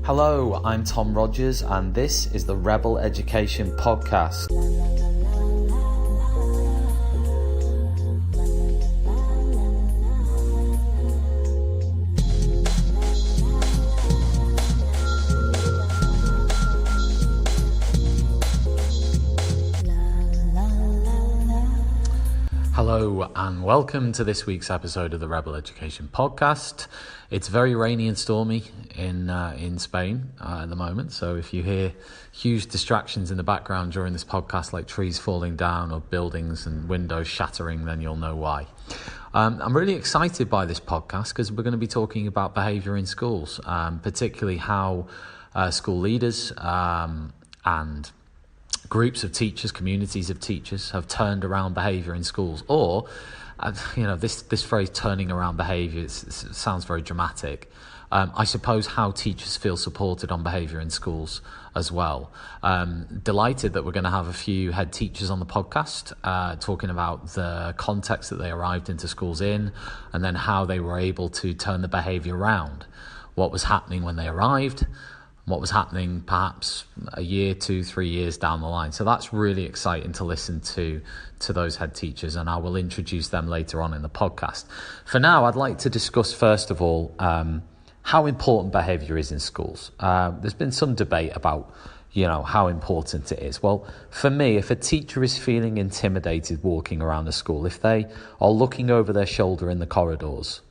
Hello, I'm Tom Rogers and this is the Rebel Education Podcast. Hello and welcome to this week's episode of the Rebel Education Podcast. It's very rainy and stormy in Spain at the moment, so if you hear huge distractions in the background during this podcast, like trees falling down or buildings and windows shattering, then you'll know why. I'm really excited by this podcast because we're going to be talking about behaviour in schools, particularly how school leaders and groups of teachers, communities of teachers have turned around behaviour in schools. Or, this phrase "turning around behaviour" it sounds very dramatic. I suppose how teachers feel supported on behaviour in schools as well. Delighted that we're going to have a few head teachers on the podcast talking about the context that they arrived into schools in, and then how they were able to turn the behaviour around. What was happening when they arrived, what was happening perhaps a year, 2, 3 years down the line. So that's really exciting to listen to those head teachers, and I will introduce them later on in the podcast. For now, I'd like to discuss first of all how important behaviour is in schools. There's been some debate about how important it is. Well, for me, if a teacher is feeling intimidated walking around the school, if they are looking over their shoulder in the corridors,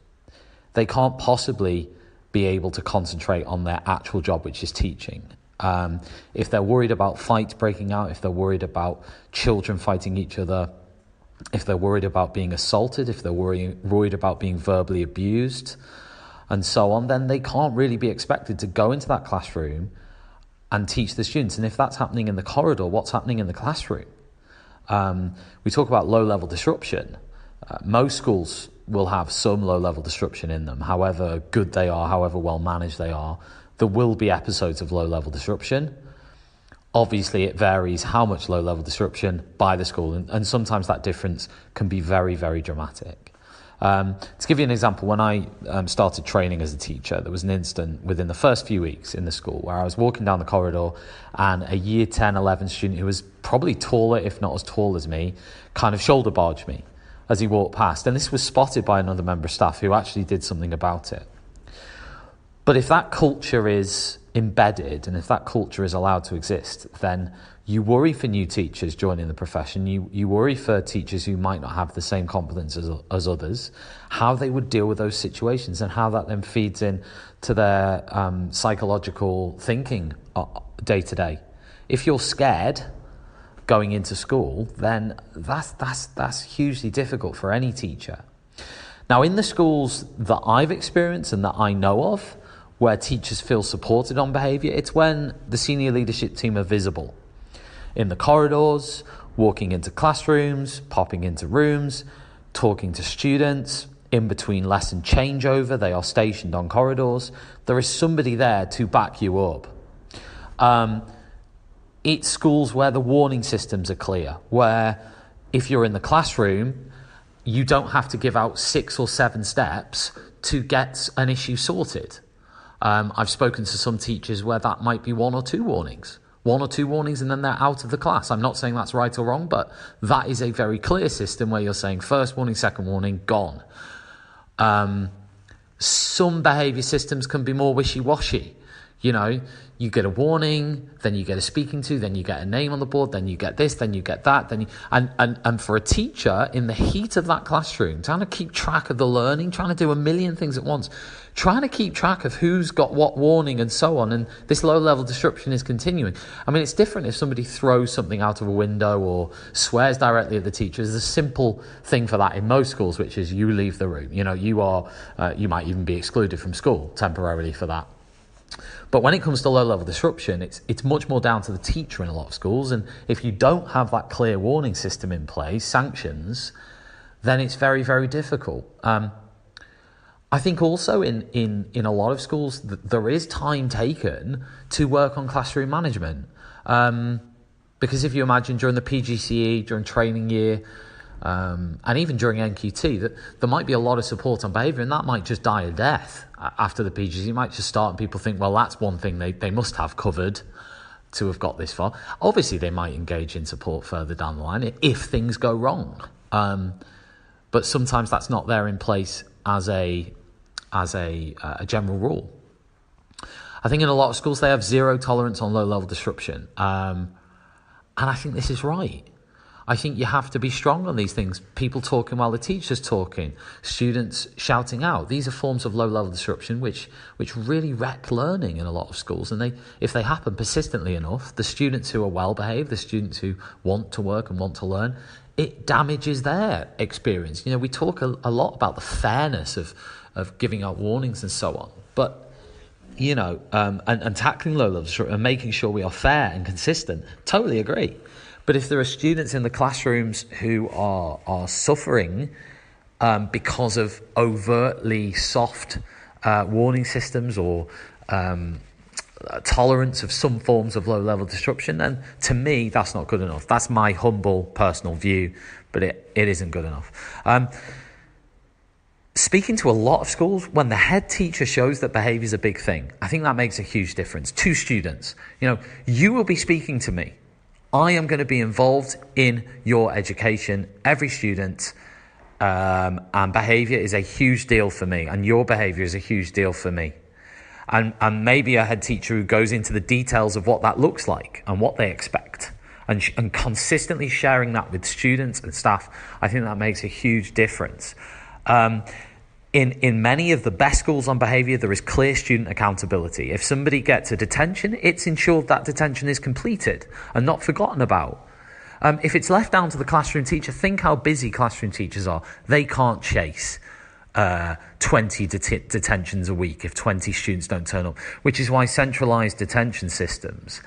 they can't possibly be able to concentrate on their actual job, which is teaching. If they're worried about fights breaking out, if they're worried about children fighting each other, if they're worried about being assaulted, if they're worried about being verbally abused, and so on, then they can't really be expected to go into that classroom and teach the students. And if that's happening in the corridor, what's happening in the classroom? We talk about low-level disruption. Most schools will have some low-level disruption in them. However good they are, however well managed they are, there will be episodes of low-level disruption. Obviously, it varies how much low-level disruption by the school, and sometimes that difference can be very, very dramatic. To give you an example, when I started training as a teacher, there was an incident within the first few weeks in the school where I was walking down the corridor and a year 10, 11 student who was probably taller, if not as tall as me, kind of shoulder barged me as he walked past. And this was spotted by another member of staff who actually did something about it. But if that culture is embedded and if that culture is allowed to exist, then you worry for new teachers joining the profession. You worry for teachers who might not have the same competence as others, how they would deal with those situations and how that then feeds in to their psychological thinking day to day. If you're scared going into school, then that's hugely difficult for any teacher. Now, in the schools that I've experienced and that I know of, where teachers feel supported on behaviour, it's when the senior leadership team are visible. In the corridors, walking into classrooms, popping into rooms, talking to students, in between lesson changeover, they are stationed on corridors. There is somebody there to back you up. It's schools where the warning systems are clear, where if you're in the classroom, you don't have to give out 6 or 7 steps to get an issue sorted. I've spoken to some teachers where that might be 1 or 2 warnings. 1 or 2 warnings and then they're out of the class. I'm not saying that's right or wrong, but that is a very clear system where you're saying first warning, second warning, gone. Some behaviour systems can be more wishy-washy. You get a warning, then you get a speaking to, then you get a name on the board, then you get this, then you get that, and for a teacher in the heat of that classroom, trying to keep track of the learning, trying to do a million things at once, trying to keep track of who's got what warning and so on, and this low-level disruption is continuing. I mean, it's different if somebody throws something out of a window or swears directly at the teacher. There's a simple thing for that in most schools, which is you leave the room. You might even be excluded from school temporarily for that. But when it comes to low-level disruption, it's much more down to the teacher in a lot of schools. And if you don't have that clear warning system in place, sanctions, then it's very, very difficult. I think also in a lot of schools, there is time taken to work on classroom management. Because if you imagine during the PGCE, during training year, And even during NQT, that there might be a lot of support on behaviour, and that might just die a death after the PGCE. You might just start and people think, well, that's one thing they must have covered to have got this far. Obviously, they might engage in support further down the line if things go wrong. But sometimes that's not there in place as a general rule. I think in a lot of schools they have zero tolerance on low-level disruption. And I think this is right. I think you have to be strong on these things. People talking while the teacher's talking, students shouting out. These are forms of low-level disruption which really wreck learning in a lot of schools. And if they happen persistently enough, the students who are well-behaved, the students who want to work and want to learn, it damages their experience. We talk a lot about the fairness of giving out warnings and so on. But, and tackling low-level disruption and making sure we are fair and consistent, totally agree. But if there are students in the classrooms who are suffering because of overtly soft warning systems or tolerance of some forms of low-level disruption, then to me, that's not good enough. That's my humble personal view, but it isn't good enough. Speaking to a lot of schools, when the head teacher shows that behaviour is a big thing, I think that makes a huge difference to students. You will be speaking to me. I am going to be involved in your education, every student, and behaviour is a huge deal for me, and your behaviour is a huge deal for me. And maybe a head teacher who goes into the details of what that looks like and what they expect, and consistently sharing that with students and staff, I think that makes a huge difference. In many of the best schools on behaviour, there is clear student accountability. If somebody gets a detention, it's ensured that detention is completed and not forgotten about. If it's left down to the classroom teacher, think how busy classroom teachers are. They can't chase 20 detentions a week if 20 students don't turn up, which is why centralised detention systems,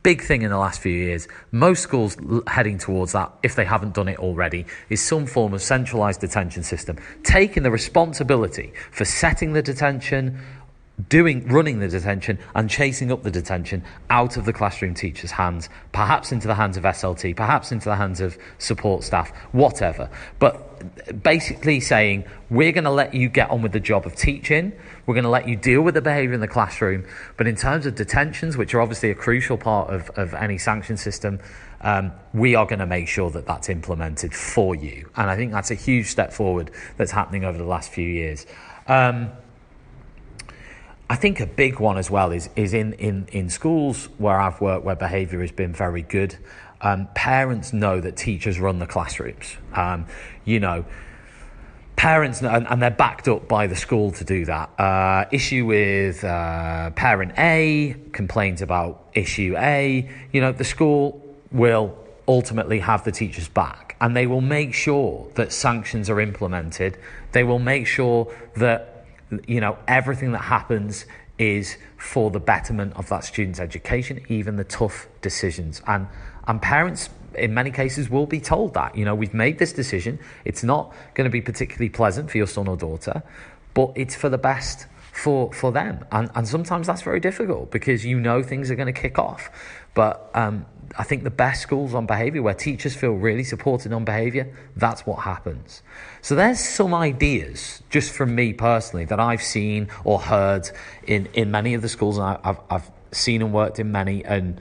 big thing in the last few years, most schools heading towards that, if they haven't done it already, is some form of centralised detention system, taking the responsibility for setting the detention, running the detention and chasing up the detention out of the classroom teacher's hands, perhaps into the hands of SLT, perhaps into the hands of support staff, whatever. But basically saying, we're going to let you get on with the job of teaching, we're going to let you deal with the behaviour in the classroom, but in terms of detentions, which are obviously a crucial part of any sanction system, we are going to make sure that that's implemented for you. And I think that's a huge step forward that's happening over the last few years. I think a big one as well is in schools where I've worked, where behaviour has been very good. Parents know that teachers run the classrooms. Parents know, and they're backed up by the school to do that. Issue with parent A, complains about issue A, the school will ultimately have the teachers back, and they will make sure that sanctions are implemented. They will make sure that everything that happens is for the betterment of that student's education, even the tough decisions. And parents, in many cases, will be told that, we've made this decision. It's not going to be particularly pleasant for your son or daughter, but it's for the best for them. And sometimes that's very difficult because things are going to kick off. But I think the best schools on behaviour, where teachers feel really supported on behaviour, that's what happens. So there's some ideas, just from me personally, that I've seen or heard in many of the schools, and I've seen and worked in many, and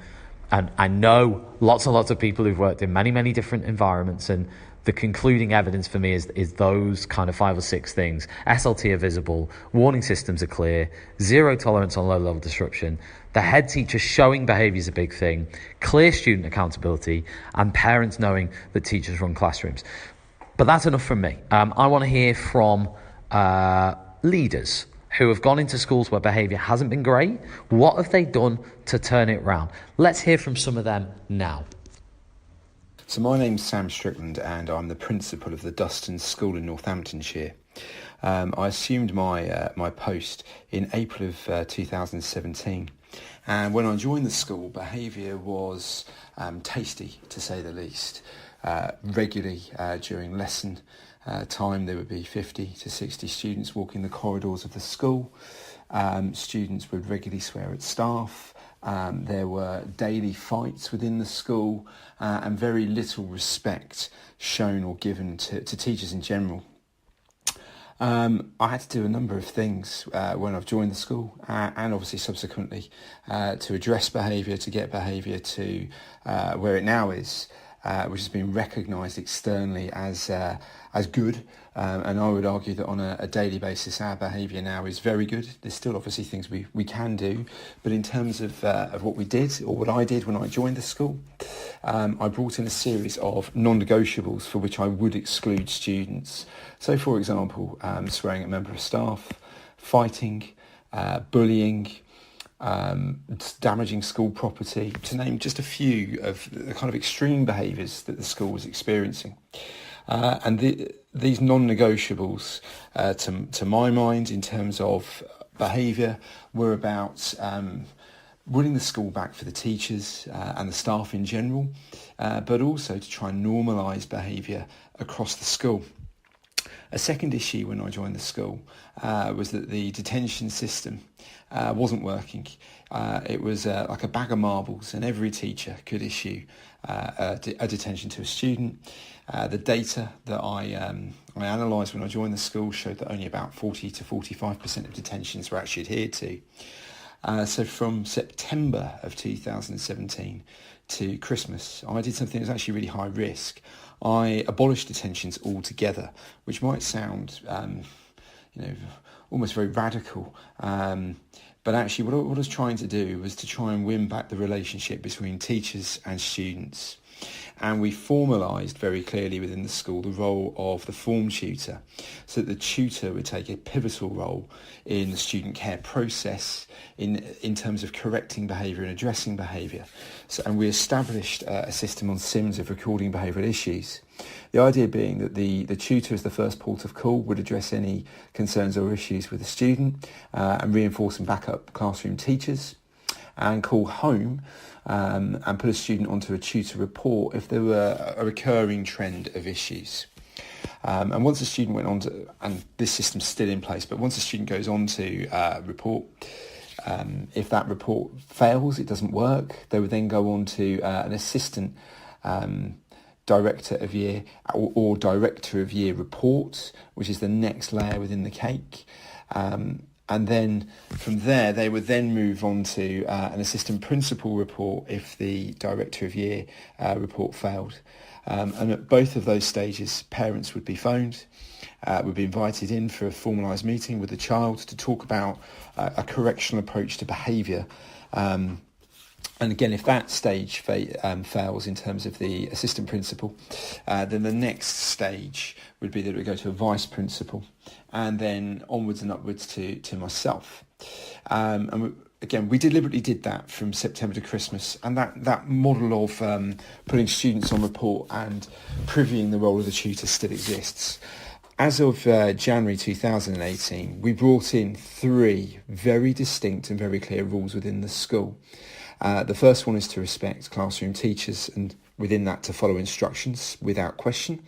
I know lots and lots of people who've worked in many, many different environments, and the concluding evidence for me is those kind of 5 or 6 things. SLT are visible, warning systems are clear, zero tolerance on low-level disruption, the head teacher showing behaviour is a big thing, clear student accountability, and parents knowing that teachers run classrooms. But that's enough from me. I want to hear from leaders who have gone into schools where behaviour hasn't been great. What have they done to turn it around? Let's hear from some of them now. So my name's Sam Strickland, and I'm the principal of the Duston School in Northamptonshire. I assumed my post in April of 2017, and when I joined the school, behaviour was tasty, to say the least. Regularly during lesson time, there would be 50 to 60 students walking the corridors of the school. Students would regularly swear at staff. There were daily fights within the school, and very little respect shown or given to teachers in general. I had to do a number of things when I've joined the school, and obviously subsequently to address behaviour, to get behaviour to where it now is, which has been recognised externally as good. And I would argue that on a daily basis, our behaviour now is very good. There's still obviously things we can do, but in terms of what we did, or what I did when I joined the school, I brought in a series of non-negotiables for which I would exclude students. So, for example, swearing at a member of staff, fighting, bullying, damaging school property, to name just a few of the kind of extreme behaviours that the school was experiencing. These non-negotiables, to my mind, in terms of behaviour, were about winning the school back for the teachers and the staff in general, but also to try and normalise behaviour across the school. A second issue when I joined the school was that the detention system wasn't working. It was like a bag of marbles, and every teacher could issue a detention to a student. The data that I analysed when I joined the school showed that only about 40 to 45% of detentions were actually adhered to. So from September of 2017 to Christmas, I did something that was actually really high risk. I abolished detentions altogether, which might sound, almost very radical. But actually what I was trying to do was to try and win back the relationship between teachers and students. And we formalised very clearly within the school the role of the form tutor, so that the tutor would take a pivotal role in the student care process in terms of correcting behaviour and addressing behaviour. And we established a system on SIMS of recording behavioural issues. The idea being that the tutor, as the first port of call, would address any concerns or issues with the student and reinforce and back up classroom teachers, and call home and put a student onto a tutor report if there were a recurring trend of issues. And once a student went on to, and this system's still in place, but once a student goes on to report, if that report fails, it doesn't work, they would then go on to an assistant director of year or director of year report, which is the next layer within the cake. And then from there, they would then move on to an assistant principal report if the director of year report failed. And at both of those stages, parents would be phoned, would be invited in for a formalised meeting with the child to talk about a correctional approach to behaviour. And again, if that stage fails in terms of the assistant principal, then the next stage would be that it would go to a vice principal, and then onwards and upwards to myself. Again, we deliberately did that from September to Christmas, and that model of putting students on report and privying the role of the tutor still exists. As of January 2018, we brought in 3 very distinct and very clear rules within the school. The first one is to respect classroom teachers, and within that to follow instructions without question.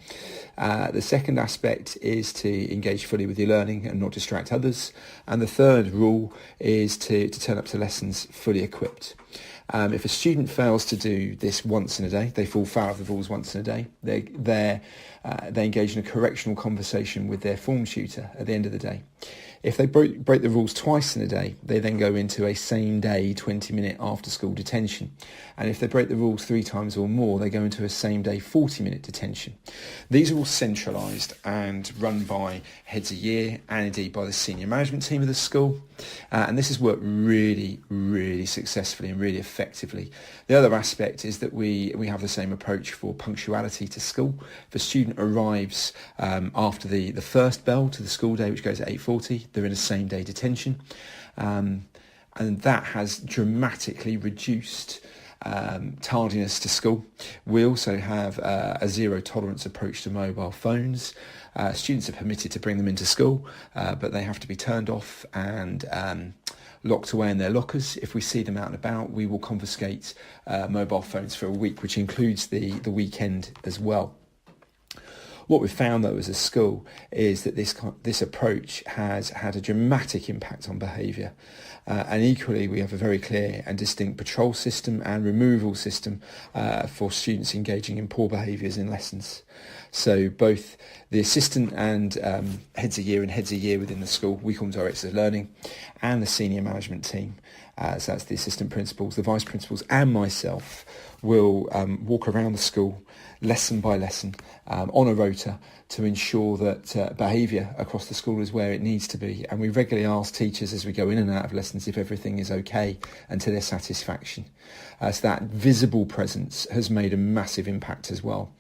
The second aspect is to engage fully with your learning and not distract others. And the third rule is to turn up to lessons fully equipped. If a student fails to do this once in a day, they fall foul of the rules once in a day, they engage in a correctional conversation with their form tutor at the end of the day. If they break the rules twice in a day, they then go into a same-day 20-minute after-school detention. And if they break the rules 3 times or more, they go into a same-day 40-minute detention. These are all centralised and run by heads of year and indeed by the senior management team of the school. And this has worked really, really successfully and really effectively. The other aspect is that we have the same approach for punctuality to school. If a student arrives after the first bell to the school day, which goes at 8:40, they're in a same-day detention. And that has dramatically reduced tardiness to school. We also have a zero tolerance approach to mobile phones. Students are permitted to bring them into school, but they have to be turned off and locked away in their lockers. If we see them out and about, we will confiscate mobile phones for a week, which includes the weekend as well. What we've found, though, as a school is that this approach has had a dramatic impact on behaviour. And equally, we have a very clear and distinct patrol system and removal system for students engaging in poor behaviours in lessons. So both the assistant and heads of year within the school, we call them directors of learning, and the senior management team, so that's the assistant principals, the vice principals, and myself, will walk around the school lesson by lesson on a rota to ensure that behaviour across the school is where it needs to be. And we regularly ask teachers as we go in and out of lessons if everything is okay and to their satisfaction. So that visible presence has made a massive impact as well.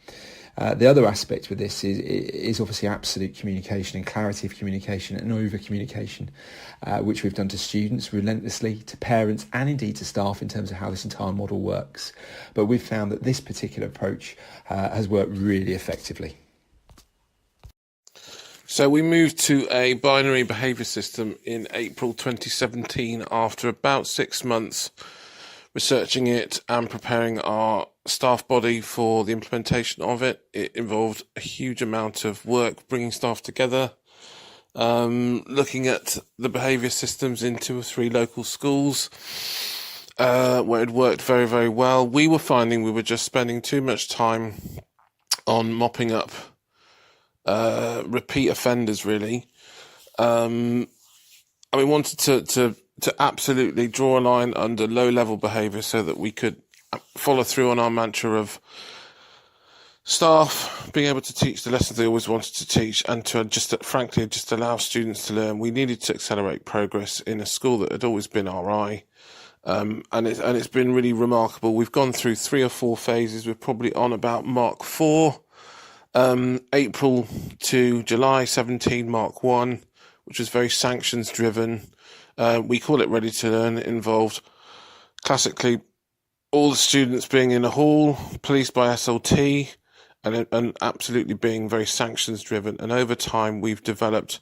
The other aspect with this is obviously absolute communication and clarity of communication and over-communication, which we've done to students relentlessly, to parents and indeed to staff in terms of how this entire model works. But we've found that this particular approach has worked really effectively. So we moved to a binary behaviour system in April 2017 after about 6 months researching it and preparing our staff body for the implementation of it. It involved a huge amount of work bringing staff together, looking at the behaviour systems in 2 or 3 local schools where it worked very, very well. We were finding we were just spending too much time on mopping up repeat offenders, really. And we wanted to absolutely draw a line under low-level behaviour so that we could follow through on our mantra of staff being able to teach the lessons they always wanted to teach and to just allow students to learn. We needed to accelerate progress in a school that had always been our eye. And it's been really remarkable. We've gone through 3 or 4 phases. We're probably on about Mark 4. April to July 17, Mark 1, which was very sanctions driven. We call it Ready to Learn. It involved classically all the students being in a hall, policed by SLT, and absolutely being very sanctions driven. And over time, we've developed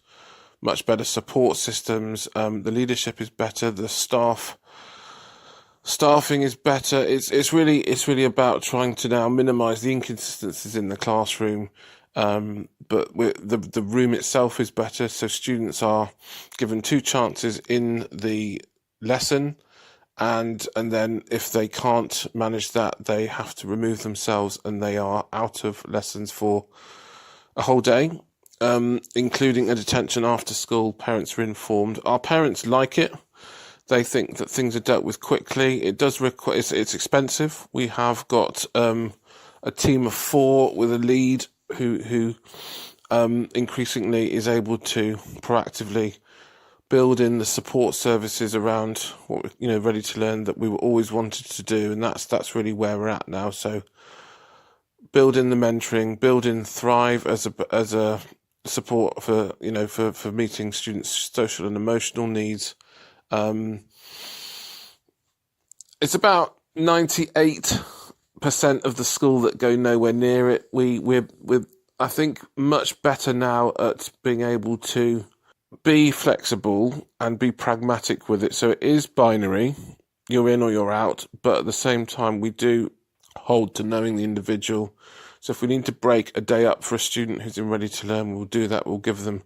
much better support systems. The leadership is better. The staffing is better. It's really about trying to now minimise the inconsistencies in the classroom. But the room itself is better, so students are given 2 chances in the lesson, and then if they can't manage that, they have to remove themselves and they are out of lessons for a whole day, including a detention after school. Parents are informed. Our parents like it. They think that things are dealt with quickly. It does require, it's expensive. We have got a team of 4 with a lead who increasingly is able to proactively build in the support services around what Ready to Learn that we were always wanted to do, and that's really where we're at now. So build in the mentoring, build in Thrive as a support for for meeting students' social and emotional needs. It's about 98% of the school that go nowhere near it. We're I think much better now at being able to be flexible and be pragmatic with it. So it is binary, you're in or you're out, but at the same time we do hold to knowing the individual. So if we need to break a day up for a student who's in Ready to Learn, we'll do that. We'll give them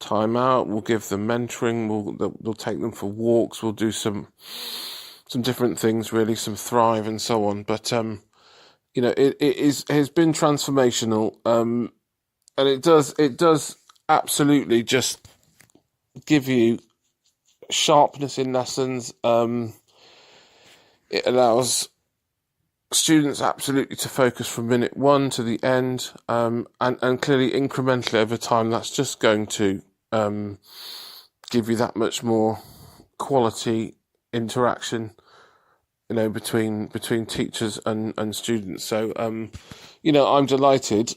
time out, we'll give them mentoring, we'll take them for walks, we'll do some different things, really, some Thrive and so on. But it has been transformational, and it does absolutely just give you sharpness in lessons. It allows students absolutely to focus from minute 1 to the end, and clearly incrementally over time that's just going to give you that much more quality interaction between teachers and students. So I'm delighted.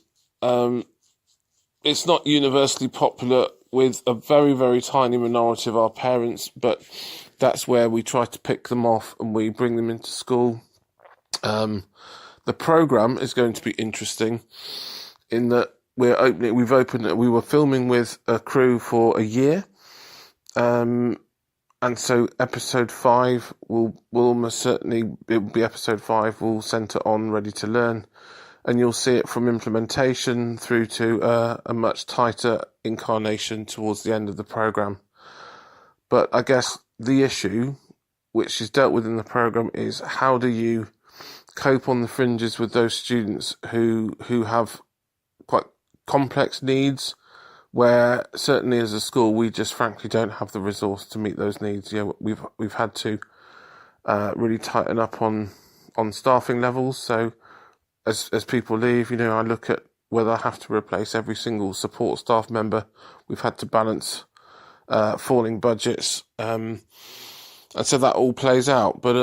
It's not universally popular with a very, very tiny minority of our parents, but that's where we try to pick them off and we bring them into school. The programme is going to be interesting in that we were filming with a crew for a year, and so episode 5 will almost certainly, it will be episode 5 will centre on Ready to Learn, and you'll see it from implementation through to a much tighter incarnation towards the end of the programme. But I guess the issue, which is dealt with in the programme, is how do you cope on the fringes with those students who have quite complex needs, where certainly as a school we just frankly don't have the resource to meet those needs. We've had to really tighten up on staffing levels. So as people leave, I look at whether I have to replace every single support staff member. We've had to balance falling budgets, and so that all plays out. But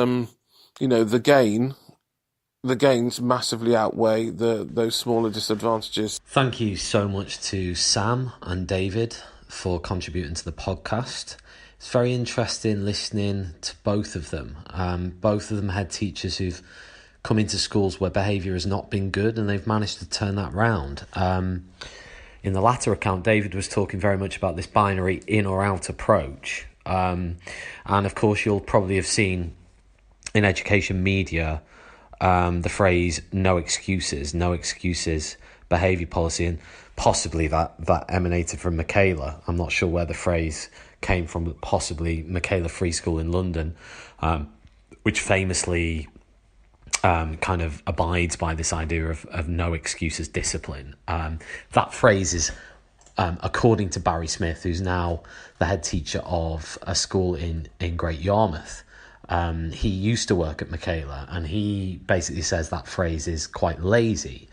the gains massively outweigh those smaller disadvantages. Thank you so much to Sam and David for contributing to the podcast. It's very interesting listening to both of them. Both of them head teachers who've come into schools where behaviour has not been good, and they've managed to turn that round. In the latter account, David was talking very much about this binary in or out approach. And of course, you'll probably have seen in education media the phrase no excuses behaviour policy, and possibly that emanated from Michaela. I'm not sure where the phrase came from, but possibly Michaela Free School in London, which famously kind of abides by this idea of no excuses discipline. That phrase is, according to Barry Smith, who's now the head teacher of a school in Great Yarmouth. He used to work at Michaela, and he basically says that phrase is quite lazy.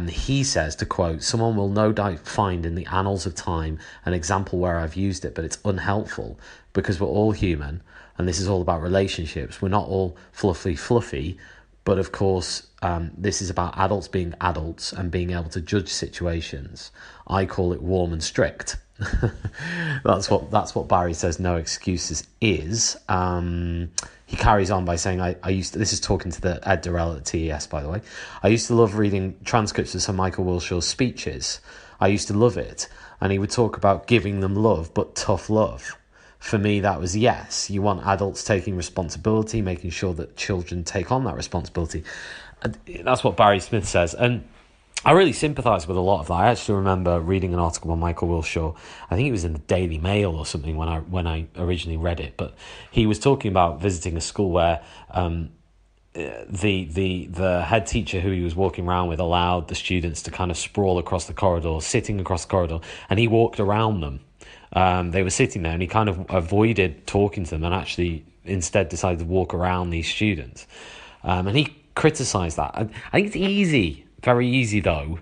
He says, to quote, "Someone will no doubt find in the annals of time an example where I've used it, but it's unhelpful because we're all human, and this is all about relationships. We're not all fluffy, but of course, this is about adults being adults and being able to judge situations. I call it warm and strict." That's what Barry says no excuses is. He carries on by saying, this is talking to the Ed Durrell at TES, by the way. "I used to love reading transcripts of Sir Michael Wilshaw's speeches. I used to love it. And he would talk about giving them love, but tough love. For me, that was yes. You want adults taking responsibility, making sure that children take on that responsibility." And that's what Barry Smith says. And I really sympathise with a lot of that. I actually remember reading an article by Michael Wilshaw. I think it was in the Daily Mail or something when I originally read it. But he was talking about visiting a school where the head teacher who he was walking around with allowed the students to kind of sprawl across the corridor, sitting across the corridor, and he walked around them. They were sitting there, and he kind of avoided talking to them and actually instead decided to walk around these students. And he criticised that. I think it's easy. Very easy, though,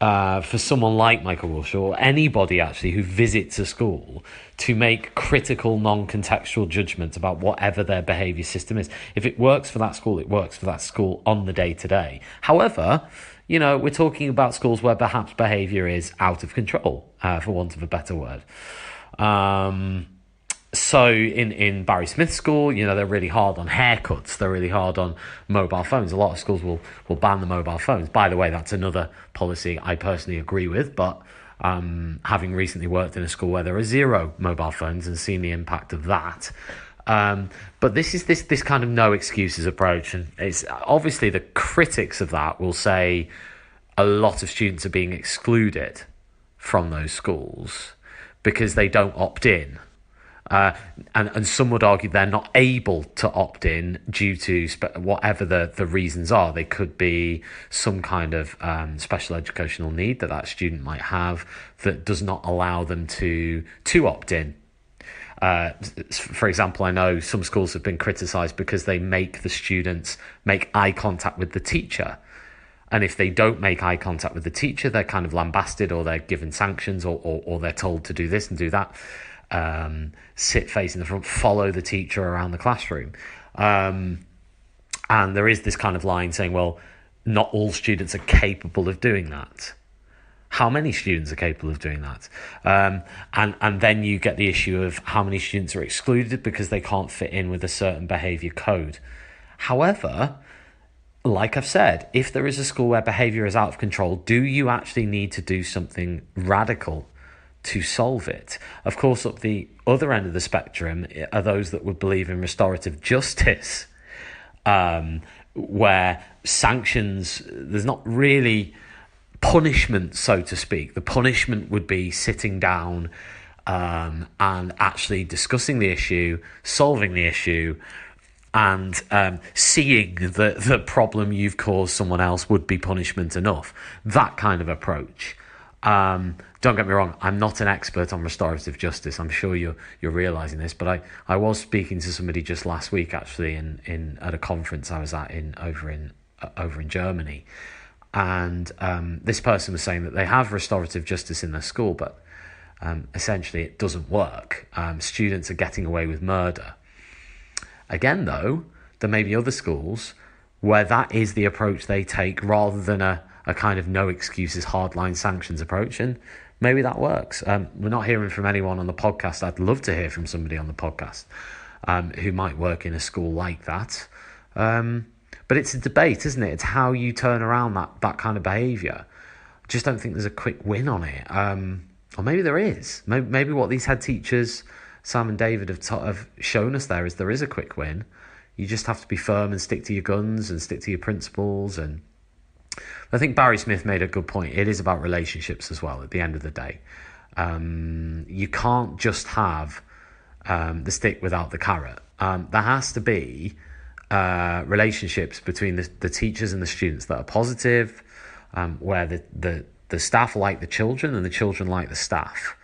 for someone like Michael Wilshaw, or anybody actually who visits a school, to make critical, non-contextual judgments about whatever their behaviour system is. If it works for that school, it works for that school on the day-to-day. However, we're talking about schools where perhaps behaviour is out of control, for want of a better word. So in Barry Smith's school, they're really hard on haircuts. They're really hard on mobile phones. A lot of schools will ban the mobile phones. By the way, that's another policy I personally agree with. But having recently worked in a school where there are 0 mobile phones and seen the impact of that. But this is this kind of no excuses approach. And it's obviously the critics of that will say a lot of students are being excluded from those schools because they don't opt in. And some would argue they're not able to opt in due to whatever the reasons are. They could be some kind of special educational need that student might have that does not allow them to opt in. For example, I know some schools have been criticised because they make the students make eye contact with the teacher. And if they don't make eye contact with the teacher, they're kind of lambasted, or they're given sanctions, or they're told to do this and do that. Sit facing the front, follow the teacher around the classroom. And there is this kind of line saying, well, not all students are capable of doing that. How many students are capable of doing that? And then you get the issue of how many students are excluded because they can't fit in with a certain behaviour code. However, like I've said, if there is a school where behaviour is out of control, do you actually need to do something radical to solve it? Of course, up the other end of the spectrum are those that would believe in restorative justice, where sanctions, there's not really punishment, so to speak. The punishment would be sitting down and actually discussing the issue, solving the issue, and seeing that the problem you've caused someone else would be punishment enough. That kind of approach. Don't get me wrong, I'm not an expert on restorative justice. I'm sure you're realising this, but I was speaking to somebody just last week, actually, at a conference I was at over in Germany, and this person was saying that they have restorative justice in their school, but essentially it doesn't work. Students are getting away with murder. Again, though, there may be other schools where that is the approach they take rather than a kind of no excuses, hardline sanctions approach, and maybe that works. We're not hearing from anyone on the podcast. I'd love to hear from somebody on the podcast who might work in a school like that. But it's a debate, isn't it? It's how you turn around that kind of behaviour. I just don't think there's a quick win on it. Or maybe there is. Maybe what these head teachers, Sam and David, have shown us there is a quick win. You just have to be firm and stick to your guns and stick to your principles. And I think Barry Smith made a good point. It is about relationships as well at the end of the day. You can't just have the stick without the carrot. There has to be relationships between the teachers and the students that are positive, where the staff like the children and the children like the staff.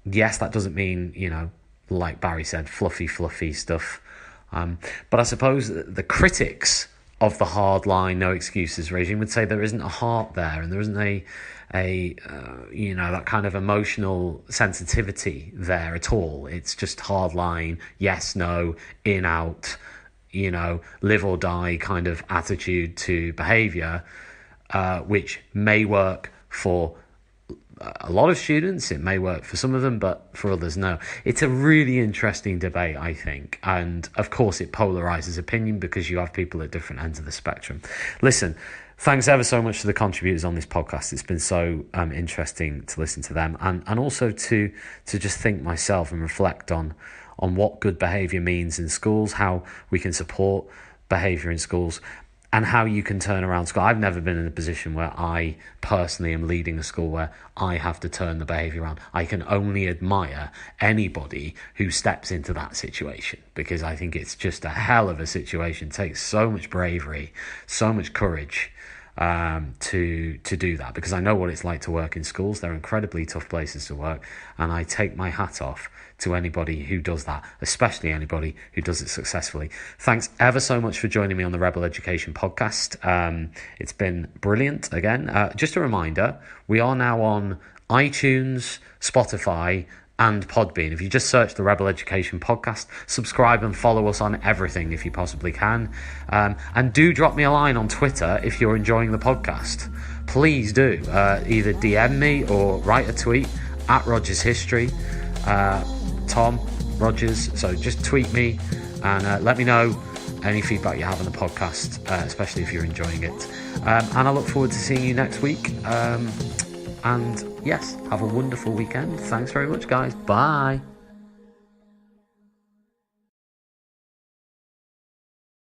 Yes, that doesn't mean, like Barry said, fluffy stuff. But I suppose the critics of the hard line, no excuses regime would say there isn't a heart there, and there isn't a that kind of emotional sensitivity there at all. It's just hard line, yes, no, in, out, live or die kind of attitude to behaviour, which may work for a lot of students, it may work for some of them, but for others, no. It's a really interesting debate, I think. And of course, it polarizes opinion because you have people at different ends of the spectrum. Listen, thanks ever so much to the contributors on this podcast. It's been so interesting to listen to them and also to just think myself and reflect on what good behaviour means in schools, how we can support behaviour in schools, and how you can turn around school. I've never been in a position where I personally am leading a school where I have to turn the behaviour around. I can only admire anybody who steps into that situation, because I think it's just a hell of a situation. It takes so much bravery, so much courage to do that, because I know what it's like to work in schools. They're incredibly tough places to work, and I take my hat off to anybody who does that, especially anybody who does it successfully. Thanks ever so much for joining me on the Rebel Education podcast. It's been brilliant. Again, just a reminder, we are now on iTunes, Spotify, and Podbean. If you just search the Rebel Education podcast, subscribe and follow us on everything if you possibly can. And do drop me a line on Twitter if you're enjoying the podcast. Please do. Either DM me or write a tweet at Rogers History. Tom Rogers. So just tweet me and let me know any feedback you have on the podcast, especially if you're enjoying it. And I look forward to seeing you next week. And yes, have a wonderful weekend. Thanks very much, guys. Bye.